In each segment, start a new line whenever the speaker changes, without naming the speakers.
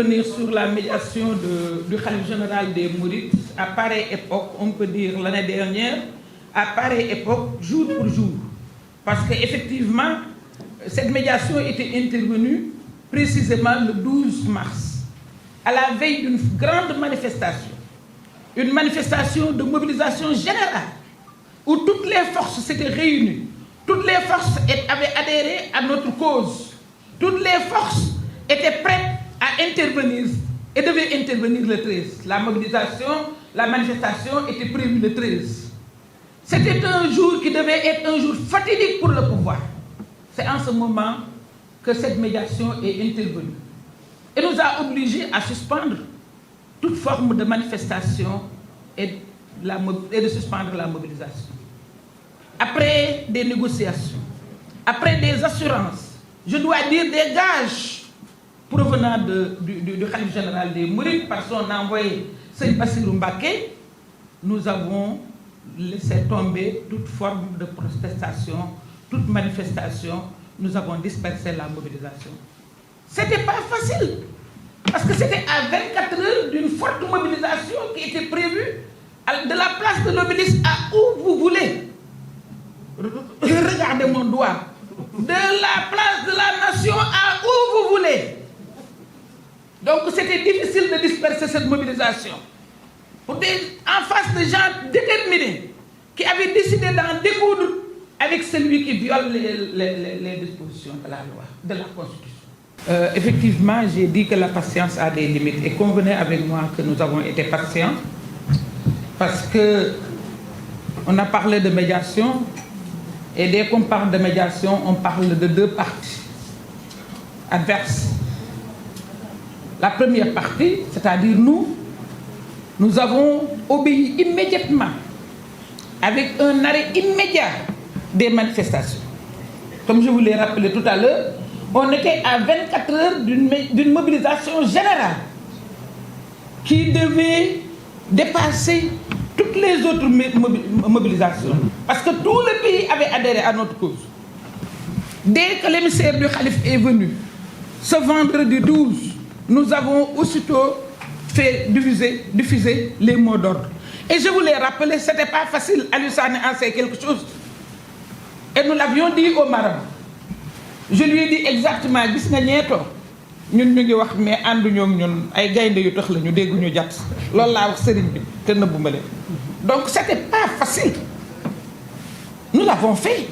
revenir sur la médiation du khalife général des Mourides. À pareille époque, on peut dire l'année dernière, à pareille époque, jour pour jour. Parce qu'effectivement, cette médiation était intervenue précisément le 12 mars, à la veille d'une grande manifestation. Une manifestation de mobilisation générale, où toutes les forces s'étaient réunies, toutes les forces avaient adhéré à notre cause, toutes les forces étaient prêtes à intervenir et devaient intervenir le 13. La mobilisation, la manifestation était prévue le 13. C'était un jour qui devait être un jour fatidique pour le pouvoir. C'est en ce moment que cette médiation est intervenue et nous a obligés à suspendre toute forme de manifestation et de suspendre la mobilisation. Après des négociations, après des assurances, je dois dire des gages provenant du khalife général des Mourides par son envoyé Serigne Bassirou Mbacké, nous avons laissé tomber toute forme de protestation, toute manifestation. Nous avons dispersé la mobilisation. C'était pas facile, parce que c'était à 24 heures d'une forte mobilisation qui était prévue de la place de l'Obélisque à où vous voulez. Regardez mon doigt. De la place de la Nation à où vous voulez. Donc c'était difficile de disperser cette mobilisation. En face de gens déterminés qui avaient décidé d'en découdre avec celui qui viole les dispositions de la loi, de la Constitution. Effectivement, j'ai dit que la patience a des limites et convenez avec moi que nous avons été patients parce que on a parlé de médiation et dès qu'on parle de médiation, on parle de deux parties adverses. La première partie, c'est-à-dire nous avons obéi immédiatement avec un arrêt immédiat des manifestations. Comme je vous l'ai rappelé tout à l'heure, on était à 24 heures d'une mobilisation générale qui devait dépasser toutes les autres mobilisations. Parce que tout le pays avait adhéré à notre cause. Dès que l'émissaire du Khalife est venu, ce vendredi 12, nous avons aussitôt fait diffuser les mots d'ordre. Et je vous l'ai rappelé, ce n'était pas facile. Aliou Sané en sait quelque chose. Et nous l'avions dit au marabout. Je lui ai dit exactement, gis nga ñeetoo ñun ñu ngi wax mais ànduñoo ak ñun ay gaynde yu tax la ñu dégg ñu jàtt loolu laa wax sëriñ bi te nëbbuma leen. Donc c'était pas facile. Nous l'avons fait.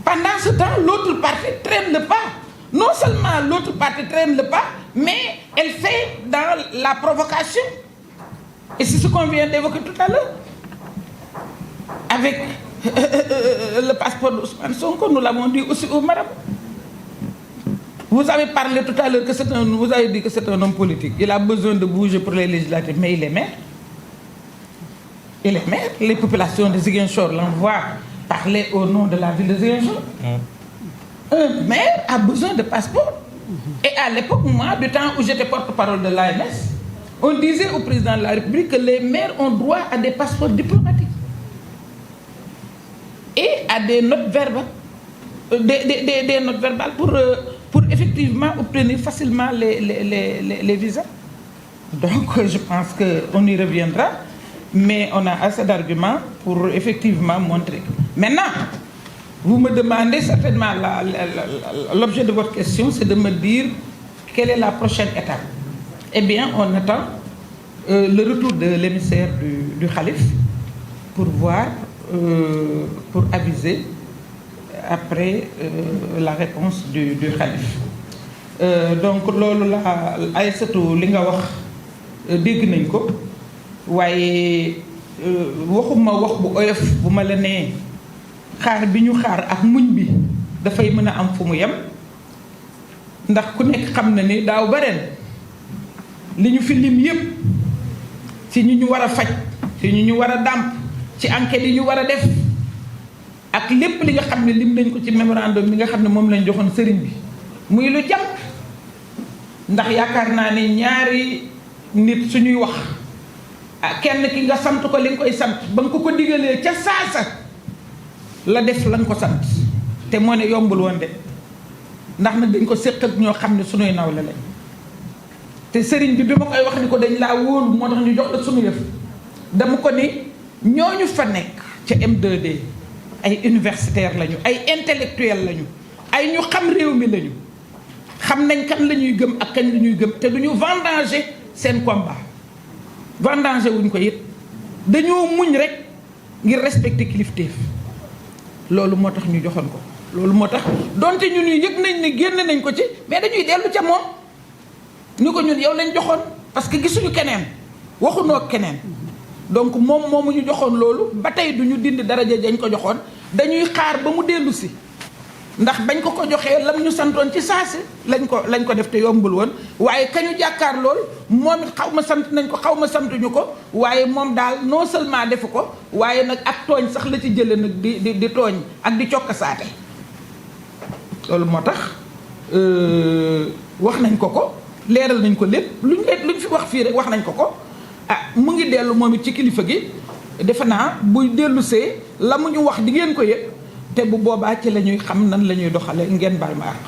Pendant ce temps, l'autre partie traîne le pas. Non seulement l'autre partie traîne le pas, mais elle fait dans la provocation. Et c'est ce qu'on vient d'évoquer tout à l'heure. Avec le passeport d'Ousmane Sonko, nous l'avons dit aussi au marabout. Vous avez parlé tout à l'heure que vous avez dit que c'est un homme politique. Il a besoin de bouger pour les législatives, mais il est maire. Il est maire. Les populations de Ziguinchor l'envoient parler au nom de la ville de Ziguinchor. Un maire a besoin de passeport. Et à l'époque, moi, du temps où j'étais porte-parole de l'AMS, on disait au président de la République que les maires ont droit à des passeports diplomatiques et à des notes verbales, des notes verbales pour effectivement obtenir facilement les visas. Donc, je pense qu'on y reviendra, mais on a assez d'arguments pour effectivement montrer. Maintenant, vous me demandez certainement, l'objet de votre question, c'est de me dire quelle est la prochaine étape. Eh bien, on attend le retour de l'émissaire du Khalife pour voir, pour aviser après la réponse du Khalife. Donc, loolu la Aïssatou li nga wax dégg nañ ko waaye waxuma wax bu oyof bu ma la nee xaar bi ñu xaar ak muñ bi dafay mën a am fu mu yem ndax ku nekk xam na ni daaw ba ren li ñu fi lim yépp ci ñu war a faj ci ñu war a dàmp ci enquête yi ñu war a def ak lépp li nga xam ne lim nañ ko ci mémorandum bi nga xam ne moom lañ joxoon sëriñ bi muy lu jàpp ndax yaakaar naa ne ñaari nit suñuy wax kenn ki nga sant ko li nga koy sant ba nga ko digalee ca saasa la def la nga ko sant te moo ne yombul woon de ndax nag dañ ko séq ak ñoo xam ne suñuy nawle lañ te sëriñ bi ma koy wax ni ko dañ laa wóolu moo tax ñu jox la suñu yëf dama ko ni ñooñu fa nekk ca M2D ay universitaires lañu ay intellectuels lañu ay ñu xam réew mi lañu xam nañ kan la ñuy gëm ak kañ la ñuy gëm te du ñu vendanger seen combat vendanger wuñ ko it dañoo muñ rek ngir respecter kilifteef loolu moo tax ñu joxoon ko loolu moo tax donte ñun ñu yëg nañ ne génn nañ ko ci mais dañuy dellu ca moom ni ko ñun yow lañ joxoon parce que gisuñu keneen waxunoo keneen donc moom moomu ñu joxoon loolu ba tey du ñu dindi daraja dañ ko joxoon dañuy xaar ba mu dellu si ndax bañ ko joxee lam ñu santoon ci saasi lañ ko def te yombul woon waaye kañu jàkkaar lool moom it xaw ma sant nañ ko xaw ma santuñu ko waaye moom daal non seulement defu ko waaye nag ak tooñ sax la ci jële nag di tooñ ak di cokkasaate loolu moo tax wax nañ ko leeral nañ ko lépp luñ fi wax fii rek wax nañ ko ah mu ngi dellu moom it ci kilifa gi defe naa buy dellu see la mu ñu wax di ngeen ko yëg te bu boobaa ci la ñuy xam nan la ñuy doxale ngeen baal ma àq